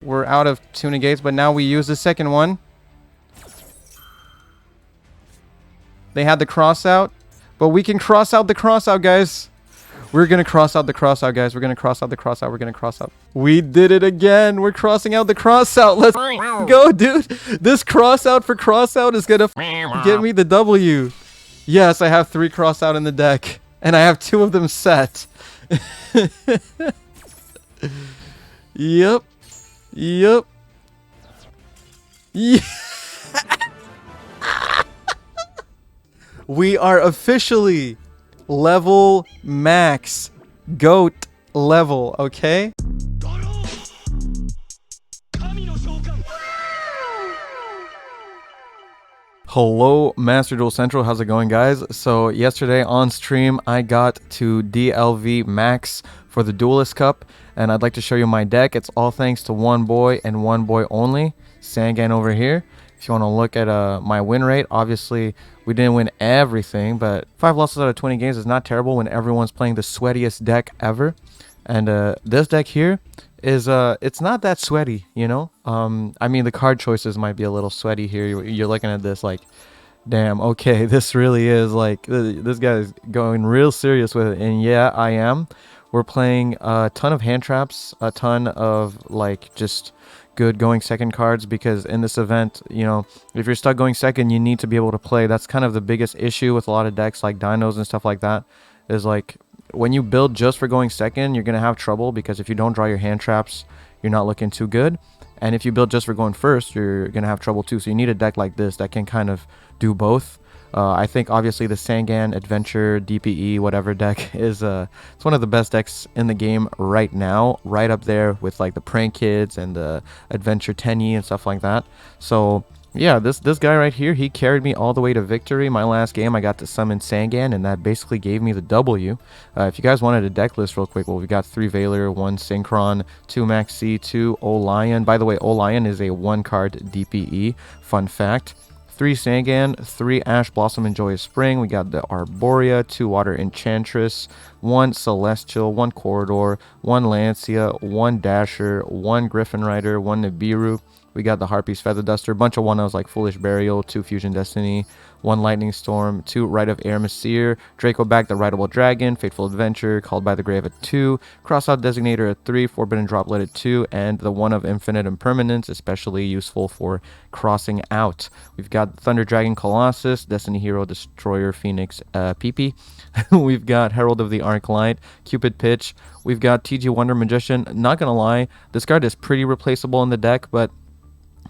We're out of 2 negates, but now we use the second one. They had the cross out, but we can cross out the cross out, guys. We're going to cross out the cross out, guys. We're going to cross out the cross out. We're going to cross out. We did it again. We're crossing out the cross out. Let's go, dude. This cross out for cross out is going to get me the W. Yes, I have 3 cross out in the deck, and I have 2 of them set. Yep. Yep. Yeah. We are officially level max goat level, okay? Hello, Masterduel Central. How's it going, guys? So yesterday on stream, I got to DLV max for the Duelist Cup, and I'd like to show you my deck. It's all thanks to one boy and one boy only, Sangan over here. If you want to look at my win rate, obviously we didn't win everything, but 5 losses out of 20 games is not terrible when everyone's playing the sweatiest deck ever. And this deck here is it's not that sweaty, you know. I mean, the card choices might be a little sweaty here. You're looking at this like, damn, okay, this really is like, this guy is going real serious with it. And yeah, I am. We're playing a ton of hand traps, a ton of like just good going second cards, because in this event, you know, if you're stuck going second, you need to be able to play. That's kind of the biggest issue with a lot of decks like dinos and stuff like that, is like when you build just for going second, you're gonna have trouble, because if you don't draw your hand traps, you're not looking too good. And if you build just for going first, you're gonna have trouble too. So you need a deck like this that can kind of do both. I think obviously the Sangan Adventure DPE whatever deck is it's one of the best decks in the game right now, right up there with like the Prank Kids and the Adventure Tenyi and stuff like that. So yeah, this guy right here, he carried me all the way to victory. My last game, I got to summon Sangan, and that basically gave me the W. If you guys wanted a deck list real quick, well, we got 3 Valor, 1 Synchron, 2 Maxi, 2 Olion. By the way, Olion is a 1-card DPE. Fun fact. 3 Sangan, 3 Ash Blossom and Joyous Spring. We got the Arborea, 2 Water Enchantress, 1 Celestial, 1 Corridor, 1 Lancia, 1 Dasher, 1 Griffin Rider, 1 Nibiru. We got the Harpy's Feather Duster, a bunch of 1-0s like Foolish Burial, 2 Fusion Destiny, 1 Lightning Storm, 2 Rite of Air Messier, Draco Back the Rideable Dragon, Fateful Adventure, Called by the Grave at 2, Crossout Designator at 3, Forbidden Droplet at 2, and the 1 of Infinite Impermanence, especially useful for crossing out. We've got Thunder Dragon Colossus, Destiny Hero Destroyer Phoenix PP. We've got Herald of the Arclight, Cupid Pitch. We've got TG Wonder Magician. Not gonna lie, this card is pretty replaceable in the deck, but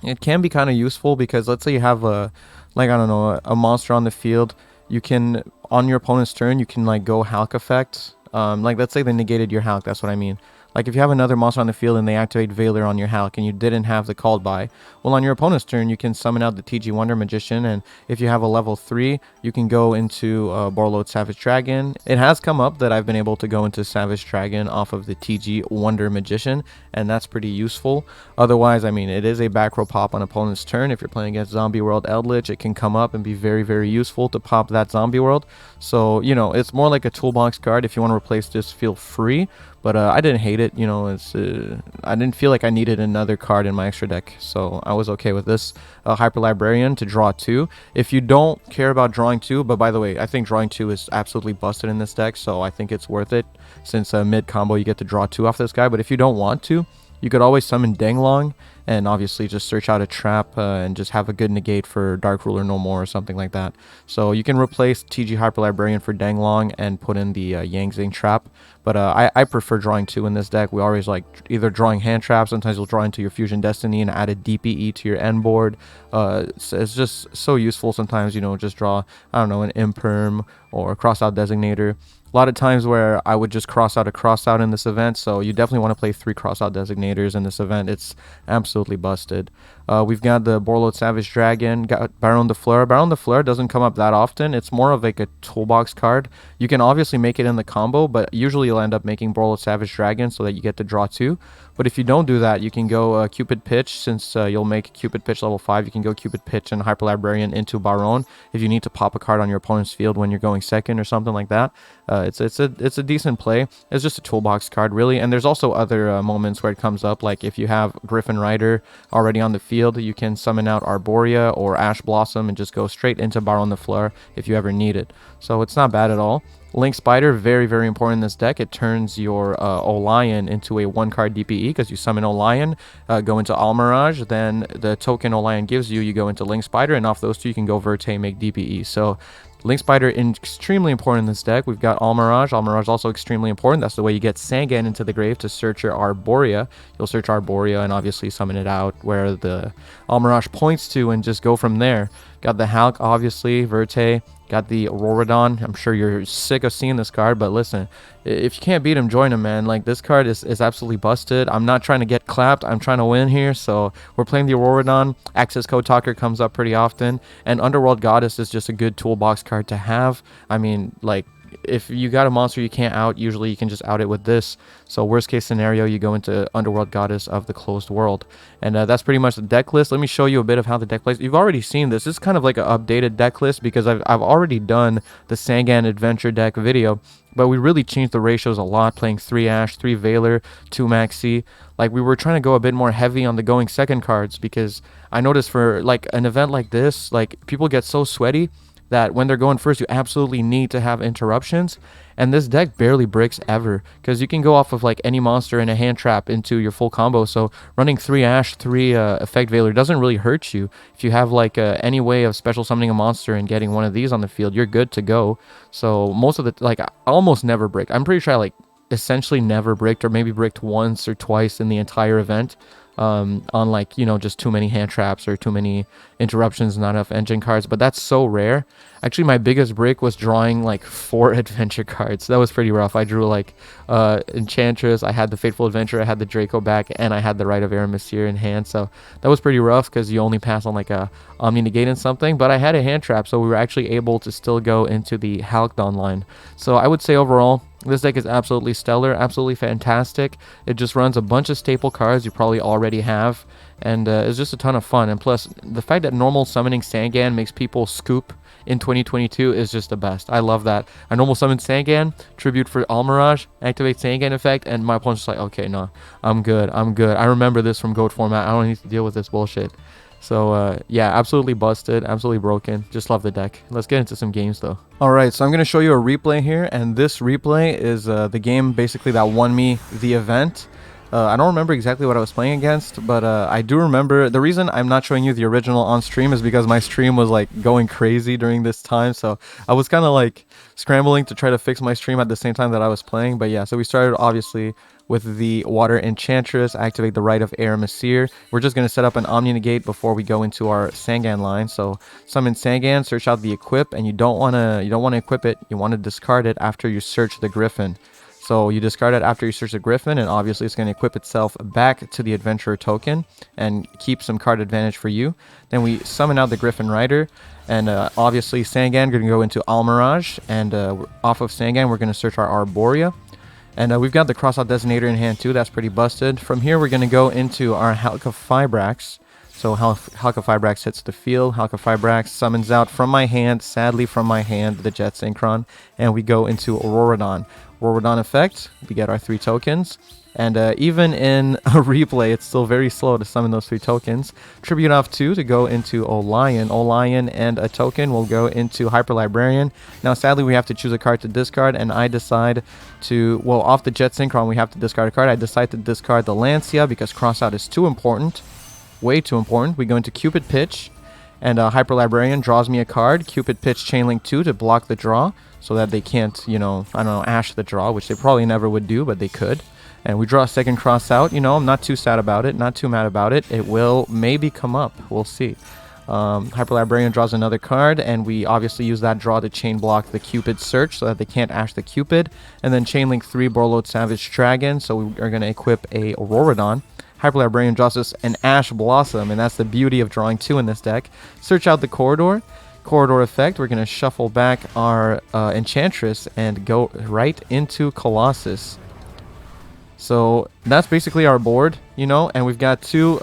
it can be kind of useful, because let's say you have a, like, I don't know, a monster on the field. You can, on your opponent's turn, you can like go Hulk effect. Like let's say they negated your Hulk, that's what I mean. Like if you have another monster on the field and they activate Valor on your Hulk and you didn't have the called by, well, on your opponent's turn you can summon out the TG Wonder Magician, and if you have a level 3, you can go into Borload Savage Dragon. It has come up that I've been able to go into Savage Dragon off of the TG Wonder Magician, and that's pretty useful. Otherwise, I mean, it is a back row pop on opponent's turn. If you're playing against Zombie World Eldritch, it can come up and be very, very useful to pop that Zombie World. So, you know, it's more like a toolbox card. If you want to replace this, feel free. But I didn't hate it, you know. It's I didn't feel like I needed another card in my extra deck, so I was okay with this. Hyper Librarian to draw 2. If you don't care about drawing 2, but by the way, I think drawing 2 is absolutely busted in this deck, so I think it's worth it, since mid combo you get to draw 2 off this guy. But if you don't want to, you could always summon Denglong, and obviously just search out a trap and just have a good negate for Dark Ruler No More or something like that. So you can replace TG Hyper Librarian for Denglong and put in the Yang Zing trap. But I prefer drawing 2 in this deck. We always like either drawing hand traps. Sometimes you'll draw into your Fusion Destiny and add a DPE to your end board. It's just so useful sometimes, you know, just draw, I don't know, an Imperm or a Crossout Designator. A lot of times where I would just cross out a crossout in this event, so you definitely want to play 3 crossout designators in this event. It's absolutely busted. We've got the Borload Savage Dragon, got Baron de Fleur. Baron de Fleur doesn't come up that often. It's more of like a toolbox card. You can obviously make it in the combo, but usually you'll end up making Borload Savage Dragon so that you get to draw 2. But if you don't do that, you can go Cupid Pitch. Since you'll make Cupid Pitch level 5, you can go Cupid Pitch and Hyper Librarian into Baron if you need to pop a card on your opponent's field when you're going second or something like that. It's a decent play. It's just a toolbox card, really. And there's also other moments where it comes up, like if you have Griffin Rider already on the field, you can summon out Arborea or Ash Blossom and just go straight into Baron the Fleur if you ever need it. So it's not bad at all. Link Spider, very, very important in this deck. It turns your Olion into a 1-card DPE because you summon Olion, go into Almirage, then the token Olion gives you, you go into Link Spider, and off those two you can go Verte, make DPE. So Link Spider extremely important in this deck. We've got Almirage. Almirage also extremely important. That's the way you get Sangan into the grave to search your Arborea. You'll search Arborea and obviously summon it out where the Almirage points to and just go from there. Got the Hulk, obviously, Verte. Got the Auroradon. I'm sure you're sick of seeing this card, but listen, if you can't beat him, join him, man. Like, this card is absolutely busted. I'm not trying to get clapped. I'm trying to win here, so we're playing the Auroradon. Access Code Talker comes up pretty often, and Underworld Goddess is just a good toolbox card to have. I mean, like, if you got a monster you can't out, usually you can just out it with this. So worst case scenario, you go into Underworld Goddess of the Closed World. And that's pretty much the deck list. Let me show you a bit of how the deck plays. You've already seen this. This is kind of like an updated deck list because I've already done the Sangan Adventure deck video. But we really changed the ratios a lot, playing 3 Ash, 3 Veiler, 2 Maxi. Like, we were trying to go a bit more heavy on the going second cards because I noticed for like an event like this, like people get so sweaty that when they're going first, you absolutely need to have interruptions. And this deck barely breaks ever because you can go off of like any monster and a hand trap into your full combo. So running 3 Ash, 3 Effect Veiler doesn't really hurt you. If you have like any way of special summoning a monster and getting one of these on the field, you're good to go. So most of the, like, I almost never break. I'm pretty sure I like essentially never bricked, or maybe bricked once or twice in the entire event. On like, you know, just too many hand traps or too many interruptions, not enough engine cards, but that's so rare. Actually, my biggest break was drawing like 4 adventure cards. That was pretty rough. I drew like Enchantress, I had the Fateful Adventure, I had the Draco back, and I had the Rite of Aramasir in hand. So that was pretty rough because you only pass on like a Omni Negate and something, but I had a hand trap, so we were actually able to still go into the Halcdon line. So I would say overall, this deck is absolutely stellar, absolutely fantastic. It just runs a bunch of staple cards you probably already have, and it's just a ton of fun. And plus, the fact that normal summoning Sangan makes people scoop in 2022 is just the best. I love that. I normal summon Sangan, tribute for Almirage, activate Sangan effect, and my opponent's just like, okay, no, I'm good, I'm good. I remember this from GOAT format. I don't need to deal with this bullshit. So, yeah, absolutely busted, absolutely broken. Just love the deck. Let's get into some games, though. Alright, so I'm going to show you a replay here, and this replay is the game, basically, that won me the event. I don't remember exactly what I was playing against, but I do remember. The reason I'm not showing you the original on stream is because my stream was, like, going crazy during this time, so I was kind of, like, scrambling to try to fix my stream at the same time that I was playing. But, yeah, so we started, obviously, with the Water Enchantress, activate the Rite of Aramasir. We're just going to set up an Omni Negate before we go into our Sangan line. So summon Sangan, search out the equip, and you don't want to equip it. You want to discard it after you search the Griffin. So you discard it after you search the Griffin, and obviously it's going to equip itself back to the Adventurer token and keep some card advantage for you. Then we summon out the Griffin Rider, and obviously Sangan going to go into Almirage, and off of Sangan we're going to search our Arborea. And we've got the Crossout Designator in hand too. That's pretty busted. From here, we're going to go into our Halqifibrax. So Halqifibrax hits the field. Halqifibrax summons out from my hand, sadly from my hand, the Jet Synchron. And we go into Auroradon. Auroradon effect, we get our 3 tokens. And even in a replay, it's still very slow to summon those 3 tokens. Tribute off 2 to go into Olion. Olion and a token will go into Hyper Librarian. Now, sadly, we have to choose a card to discard, and I decide to, well, off the Jet Synchron, we have to discard a card. I decide to discard the Lancia because Crossout is too important. Way too important. We go into Cupid Pitch, and Hyper Librarian draws me a card. Cupid Pitch Chainlink 2 to block the draw so that they can't, you know, I don't know, Ash the draw, which they probably never would do, but they could. And we draw a second cross out. You know, I'm not too sad about it, not too mad about it. It will maybe come up. We'll see. Hyper Librarian draws another card, and we obviously use that draw to chain block the Cupid search so that they can't Ash the Cupid. And then Chainlink 3 Borlode Savage Dragon, so we are going to equip a Auroradon. Hyper Librarian draws us an Ash Blossom, and that's the beauty of drawing 2 in this deck. Search out the Corridor. Corridor effect, we're going to shuffle back our Enchantress and go right into Colossus. So that's basically our board, you know, and we've got 2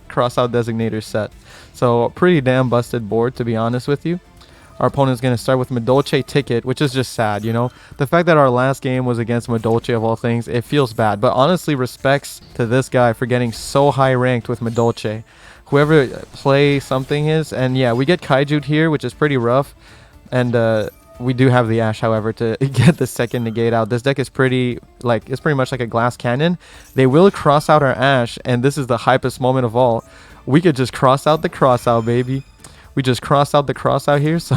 crossout designators set. So pretty damn busted board, to be honest with you. Our opponent's going to start with Madolche Ticket, which is just sad, you know. The fact that our last game was against Madolche of all things, it feels bad. But honestly, respects to this guy for getting so high ranked with Madolche. Whoever play something is, and yeah, we get Kaiju'd here, which is pretty rough. And we do have the Ash, however, to get the second negate out. This deck is pretty, like, it's pretty much like a glass cannon. They will cross out our Ash, and this is the hypest moment of all. We could just cross out the cross out, baby. We just crossed out the cross out here, so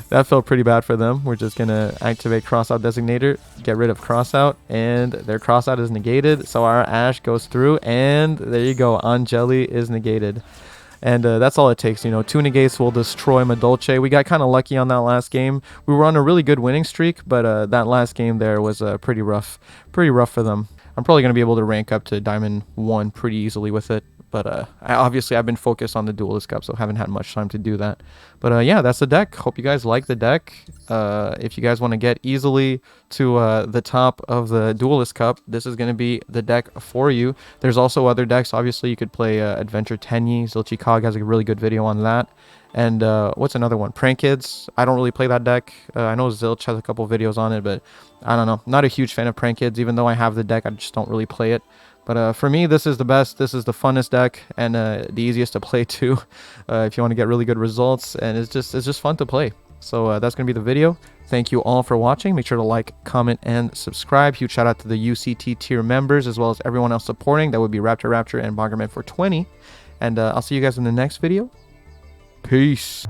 that felt pretty bad for them. We're just gonna activate crossout designator, get rid of crossout, and their crossout is negated. So our Ash goes through, and there you go, Angeli is negated. And that's all it takes, you know. 2 negates will destroy Madolche. We got kind of lucky on that last game. We were on a really good winning streak, but that last game there was pretty rough for them. I'm probably going to be able to rank up to Diamond 1 pretty easily with it. But obviously I've been focused on the Duelist Cup, so haven't had much time to do that. But yeah, that's the deck. Hope you guys like the deck. If you guys want to get easily to the top of the Duelist Cup, this is going to be the deck for you. There's also other decks. Obviously, you could play Adventure Tenyi. Zilchikog has a really good video on that. And what's another one? Prank Kids. I don't really play that deck. I know Zilch has a couple videos on it, but I don't know. Not a huge fan of Prank Kids. Even though I have the deck, I just don't really play it. But for me, this is the best. This is the funnest deck and the easiest to play too, if you want to get really good results. And it's just fun to play. So that's going to be the video. Thank you all for watching. Make sure to like, comment, and subscribe. Huge shout out to the UCT tier members as well as everyone else supporting. That would be Raptor and Bongerman for 20. And I'll see you guys in the next video. Peace.